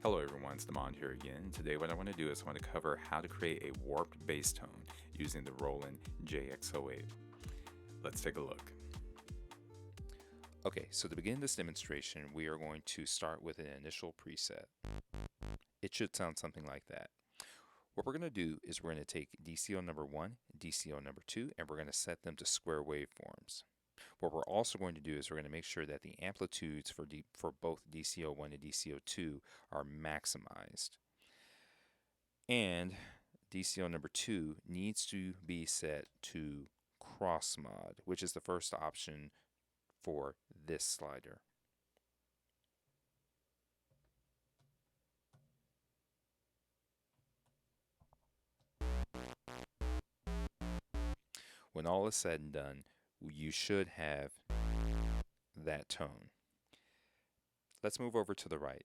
Hello everyone, it's Demond here again. Today what I want to do is I want to cover how to create a warped bass tone using the Roland JX-08. Let's take a look. Okay, so to begin this demonstration, we are going to start with an initial preset. It should sound something like that. What we're going to do is we're going to take DCO number 1, DCO number 2, and we're going to set them to square waveforms. What we're also going to do is we're going to make sure that the amplitudes for both DCO1 and DCO2 are maximized. And DCO number 2 needs to be set to cross mod, which is the first option for this slider. When all is said and done, you should have that tone. Let's move over to the right.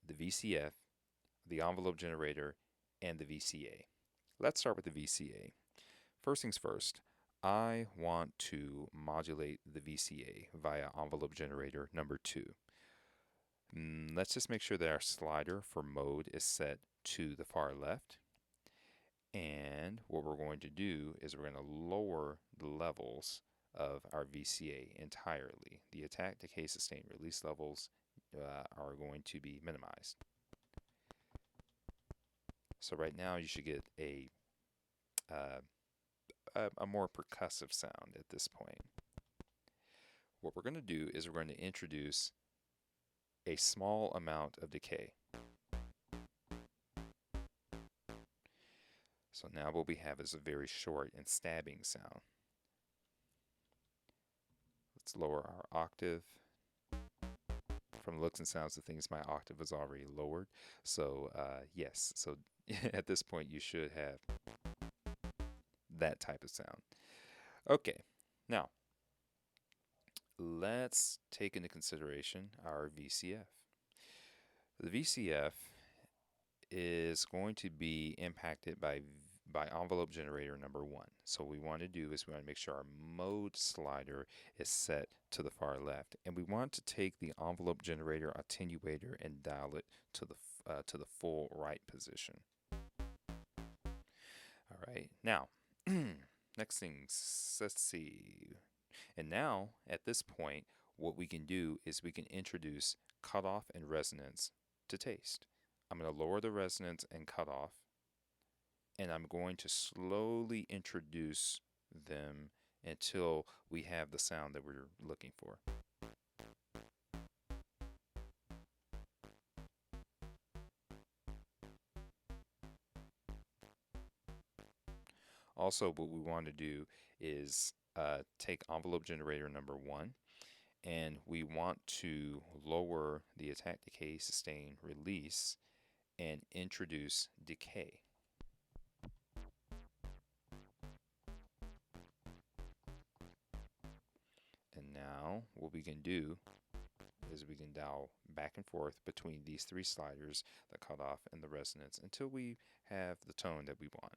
The VCF, the envelope generator, and the VCA. Let's start with the VCA. First things first, I want to modulate the VCA via envelope generator number 2. Let's just make sure that our slider for mode is set to the far left. And what we're going to do is we're going to lower the levels of our VCA entirely. The attack, decay, sustain, release levels are going to be minimized. So right now you should get a more percussive sound at this point. What we're going to do is we're going to introduce a small amount of decay. So now what we have is a very short and stabbing sound. Let's lower our octave. From the looks and sounds of things, my octave is already lowered. So yes, so at this point you should have that type of sound. Okay, now let's take into consideration our VCF. The VCF is going to be impacted by envelope generator number 1. So what we want to do is we want to make sure our mode slider is set to the far left, and we want to take the envelope generator attenuator and dial it to the full right position. All right, now next things, let's see. And now at this point, what we can do is we can introduce cutoff and resonance to taste. I'm going to lower the resonance and cutoff, and I'm going to slowly introduce them until we have the sound that we're looking for. Also, what we want to do is take envelope generator number 1, and we want to lower the attack, decay, sustain, release, and introduce decay. And now what we can do is we can dial back and forth between these 3 sliders, the cutoff and the resonance, until we have the tone that we want.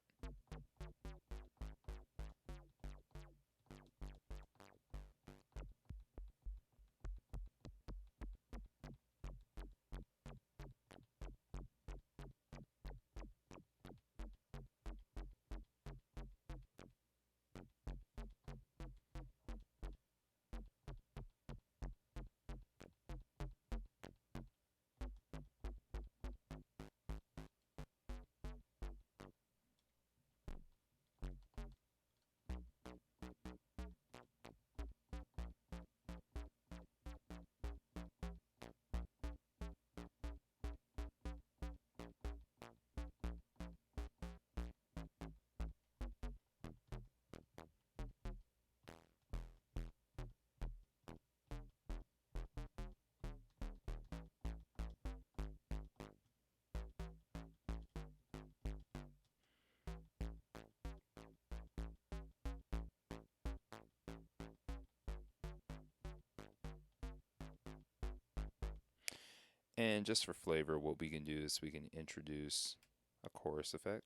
And just for flavor, what we can do is we can introduce a chorus effect.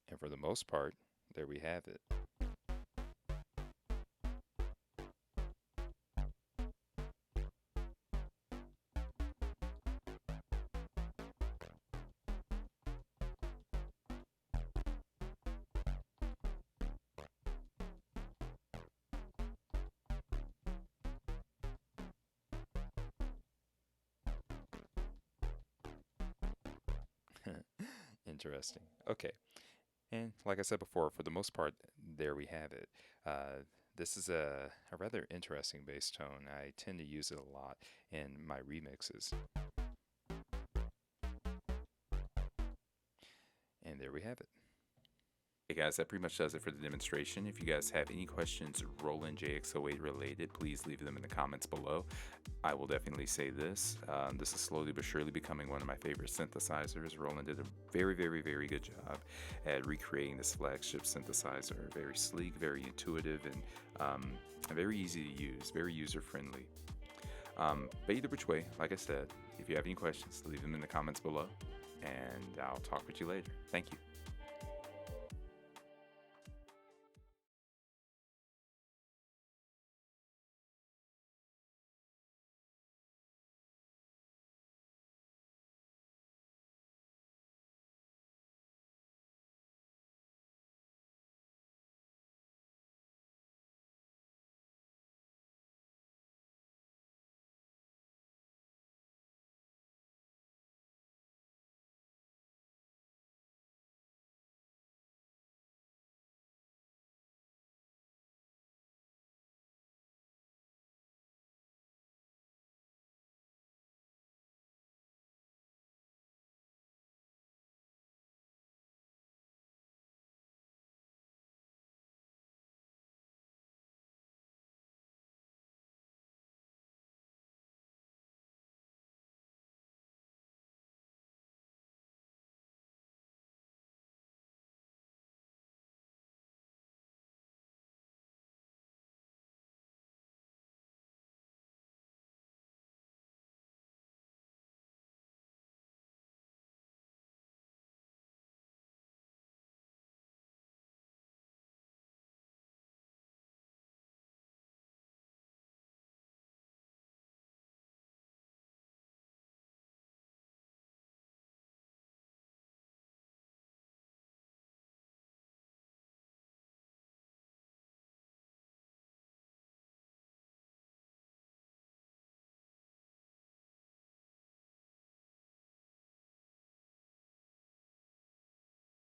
And for the most part, there we have it. interesting. Okay. And like I said before, for the most part, there we have it. This is a rather interesting bass tone. I tend to use it a lot in my remixes. And there we have it. Hey guys, that pretty much does it for the demonstration. If you guys have any questions Roland JX-08 related, please leave them in the comments below. I will definitely say this. This is slowly but surely becoming one of my favorite synthesizers. Roland did a very, very, very good job at recreating this flagship synthesizer. Very sleek, very intuitive, and very easy to use, very user-friendly. But either which way, like I said, if you have any questions, leave them in the comments below, and I'll talk with you later. Thank you.